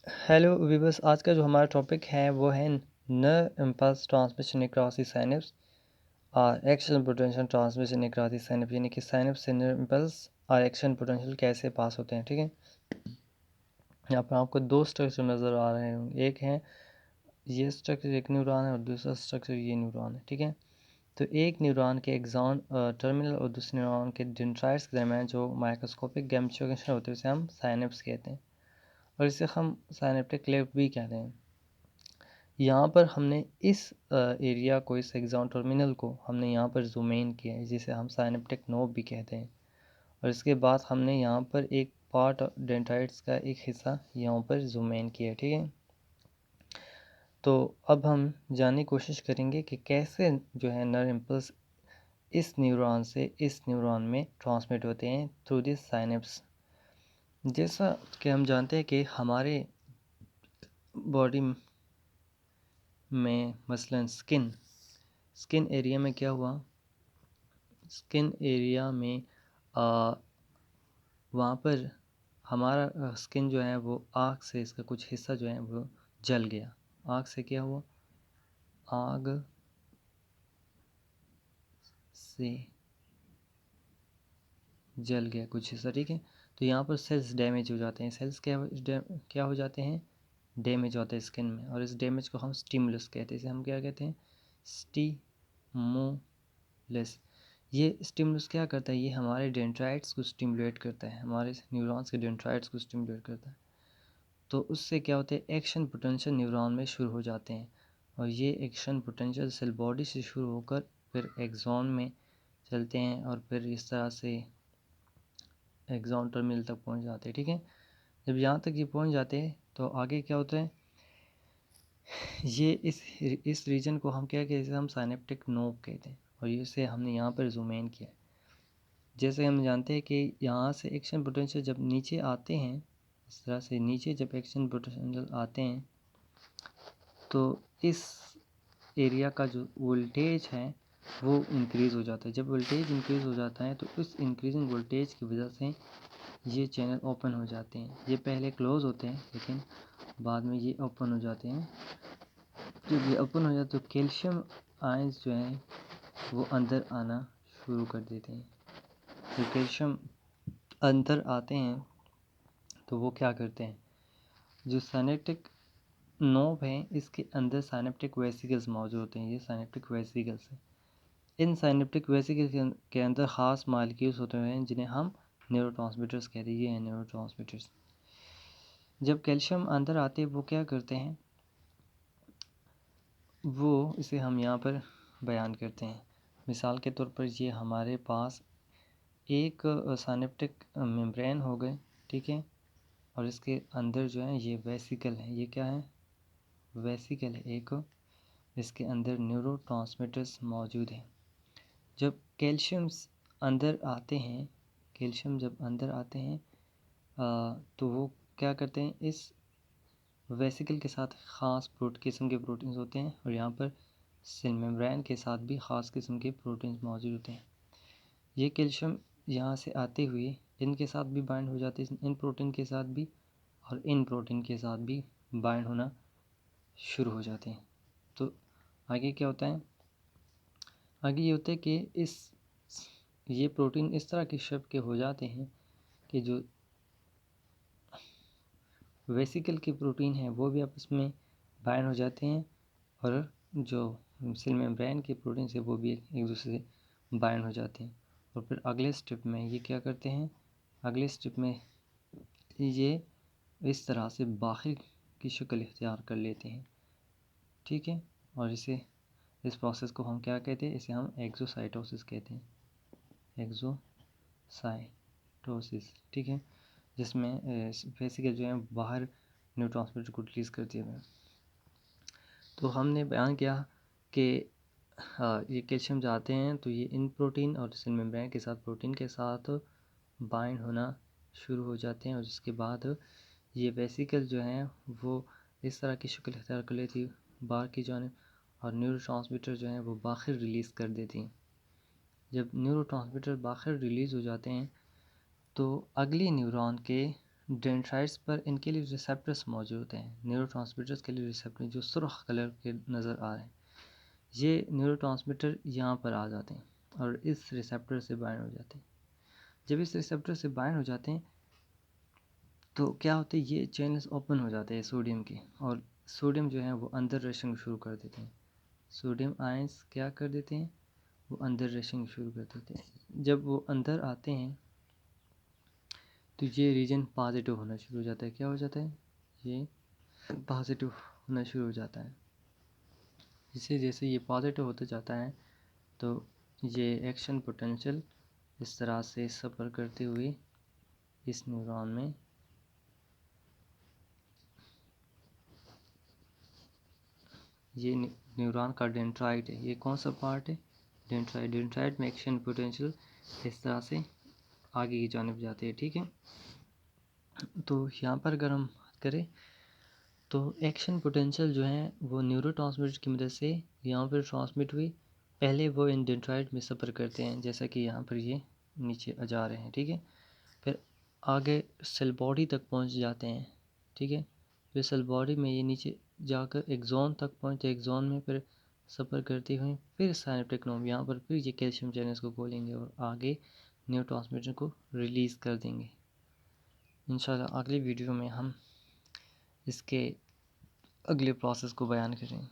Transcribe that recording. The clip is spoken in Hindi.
हेलो वीवर्स, आज का जो हमारा टॉपिक है वो है nerve impulse transmission across the synapse और action potential transmission across the synapse, यानी कि सिनेप्स से नर्व इम्पल्स और एक्शन पोटेंशियल कैसे पास होते हैं। ठीक है, यहाँ पर आपको दो स्ट्रक्चर नज़र आ रहे होंगे। एक है ये स्ट्रक्चर, एक न्यूरॉन है, और दूसरा स्ट्रक्चर ये न्यूरॉन है। ठीक है, तो एक न्यूरॉन के एक्सॉन टर्मिनल और दूसरे न्यूरॉन के डेंड्राइट्स के दरमियान जो माइक्रोस्कोपिक गैमचुएशन होते हैं उसे हम साइनेप्स कहते हैं, और इसे हम साइनेप्टिक क्लेफ्ट भी कहते हैं। यहाँ पर हमने इस एरिया को, इस एक्सॉन टर्मिनल को हमने यहाँ पर जूम इन किया है, जिसे हम साइनेप्टिक नोब भी कहते हैं। और इसके बाद हमने यहाँ पर एक पार्ट डेंड्राइट्स का एक हिस्सा यहाँ पर जूम इन किया है। ठीक है, तो अब हम जानने की कोशिश करेंगे कि कैसे जो है नर्व इम्पल्स इस न्यूरॉन से इस न्यूरॉन में ट्रांसमिट होते हैं थ्रू दिस साइनेप्स। जैसा कि हम जानते हैं कि हमारे बॉडी में मसलन स्किन एरिया में क्या हुआ, स्किन एरिया में वहाँ पर हमारा स्किन जो है वो आग से, इसका कुछ हिस्सा जो है वो जल गया। आग से क्या हुआ, आग से जल गया कुछ हिस्सा। ठीक है, तो यहाँ पर सेल्स डैमेज हो जाते हैं। सेल्स क्या हो जाते हैं, डैमेज होते हैं स्किन में, और इस डैमेज को हम स्टिमुलस कहते हैं। इसे हम क्या कहते हैं, स्टिमुलस। ये स्टिमुलस क्या करता है, ये हमारे डेंड्राइट्स को स्टिमुलेट करता है, हमारे न्यूरॉन्स के डेंड्राइट्स को स्टिमुलेट करता है। तो उससे क्या होता है, एक्शन पोटेंशियल न्यूरॉन में शुरू हो जाते हैं, और ये एक्शन पोटेंशियल सेल बॉडी से शुरू होकर फिर एक्सॉन में चलते हैं, और फिर इस तरह से एक्सॉन टर्मिनल तक पहुंच जाते हैं। ठीक है, जब यहाँ तक ये पहुंच जाते हैं तो आगे क्या होता है, ये इस रीजन को हम क्या कहते हैं, हम साइनेप्टिक नोब कहते हैं, और इसे हमने यहाँ पर जूम इन किया है। जैसे हम जानते हैं कि यहाँ से एक्शन पोटेंशियल जब नीचे आते हैं, इस तरह से नीचे जब एक्शन पोटेंशियल आते हैं तो इस एरिया का जो वोल्टेज है वो इंक्रीज़ हो जाता है। जब वोल्टेज इंक्रीज़ हो जाता है तो उस इंक्रीजिंग वोल्टेज की वजह से ये चैनल ओपन हो जाते हैं। ये पहले क्लोज होते हैं लेकिन बाद में ये ओपन हो जाते हैं। जब ये ओपन हो जाते तो कैल्शियम आयंस जो हैं वो अंदर आना शुरू कर देते हैं। जब कैल्शियम अंदर आते हैं तो वो क्या करते हैं, जो साइनेप्टिक नोब है इसके अंदर साइनेप्टिक वेसिकल्स मौजूद होते हैं। ये साइनेप्टिक वेसिकल्स हैं। इन साइनेप्टिक वेसिकल्स के अंदर ख़ास मालिक्यूल्स होते हैं जिन्हें हम न्यूरोट्रांसमीटर्स कहते हैं। ये हैं न्यूरोट्रांसमीटर्स। जब कैल्शियम अंदर आते हैं वो क्या करते हैं, वो इसे हम यहाँ पर बयान करते हैं। मिसाल के तौर पर ये हमारे पास एक साइनेप्टिक मेम्ब्रेन हो गए। ठीक है, और इसके अंदर जो है ये वेसिकल है। ये क्या है, वेसिकल है एक, इसके अंदर न्यूरोट्रांसमीटर्स मौजूद हैं। जब कैल्शियम्स अंदर आते हैं, कैल्शियम जब अंदर आते हैं तो वो क्या करते हैं, इस वेसिकल के साथ ख़ास किस्म के प्रोटीन्स होते हैं, और यहाँ पर सेल मेम्ब्रेन के साथ भी ख़ास किस्म के प्रोटीन्स मौजूद होते हैं। ये कैल्शियम यहाँ से आते हुए इनके साथ भी बाइंड हो जाते हैं, इन प्रोटीन के साथ भी और इन प्रोटीन के साथ भी बाइंड होना शुरू हो जाते हैं। तो आगे क्या होता है, आगे ये होता है कि ये प्रोटीन इस तरह के शेप के हो जाते हैं कि जो वेसिकल के प्रोटीन हैं वो भी आपस में बाइंड हो जाते हैं, और जो सेल मेम्ब्रेन के प्रोटीन है वो भी एक दूसरे से बाइंड हो जाते हैं। और फिर अगले स्टेप में ये क्या करते हैं, अगले स्टेप में ये इस तरह से बाहर की शक्ल इख्तियार कर लेते हैं। ठीक है, और इस प्रोसेस को हम क्या कहते हैं, इसे हम एक्सोसाइटोसिस कहते हैं, एक्सोसाइटोसिस। ठीक है, जिसमें बेसिकली जो है बाहर न्यूरोट्रांसमीटर को रिलीज़ कर दिया गया। तो हमने बयान किया कि ये कैल्शियम जाते हैं तो ये इन प्रोटीन और सेल मेम्ब्रेन के साथ प्रोटीन के साथ बाइंड होना शुरू हो जाते हैं, और जिसके बाद ये वेसिकल जो हैं वो इस तरह की शक्ल इख्तियार कर लेती है बाहर की जानिब, और न्यूरोट्रांसमीटर जो हैं वो बाहर रिलीज़ कर देती हैं। जब न्यूरोट्रांसमीटर बाहर रिलीज़ हो जाते हैं तो अगली न्यूरॉन के डेंड्राइट्स पर इनके लिए रिसेप्टर्स मौजूद होते हैं, न्यूरोट्रांसमीटर्स के लिए रिसेप्टर जो सुर्ख कलर के नज़र आ रहे हैं, ये न्यूरोट्रांसमीटर यहाँ पर आ जाते हैं और इस रिसेप्टर से बाइंड हो जाते हैं। जब इस रिसेप्टर से बाइंड हो जाते हैं तो क्या होता है, ये चैनल्स ओपन हो जाते हैं सोडियम के, और सोडियम जो है वो अंदर रशिंग शुरू कर देते हैं। सोडियम आयंस क्या कर देते हैं, वो अंदर रशिंग शुरू कर देते हैं। जब वो अंदर आते हैं तो ये रीजन पॉजिटिव होना शुरू हो जाता है। क्या हो जाता है, ये पॉजिटिव होना शुरू हो जाता है। इसे जैसे ये पॉजिटिव होता जाता है तो ये एक्शन पोटेंशियल इस तरह से सफ़र करते हुए इस न्यूरॉन में ये न्यूरॉन का डेंड्राइट है। ये कौन सा पार्ट है, डेंड्राइट। डेंड्राइट में एक्शन पोटेंशियल इस तरह से आगे की जानिब जाते हैं, ठीक है। तो यहाँ पर अगर हम बात करें तो एक्शन पोटेंशियल जो है वो न्यूरोट्रांसमीटर की मदद से यहाँ पर ट्रांसमिट हुई। पहले वो इन डेंड्राइट में सफ़र करते हैं, जैसा कि यहाँ पर ये नीचे आ जा रहे हैं, ठीक है। फिर आगे सेल बॉडी तक पहुँच जाते हैं, ठीक है। फिर सेल बॉडी में ये नीचे जाकर एक्सॉन तक पहुँचते, एक्सॉन में फिर सफ़र करते हुए फिर साइनेप्टिक नोड, यहाँ पर फिर ये कैल्शियम चैनल्स को खोलेंगे और आगे न्यूरोट्रांसमीटर को रिलीज़ कर देंगे। इंशाल्लाह अगली वीडियो में हम इसके अगले प्रोसेस को बयान करें।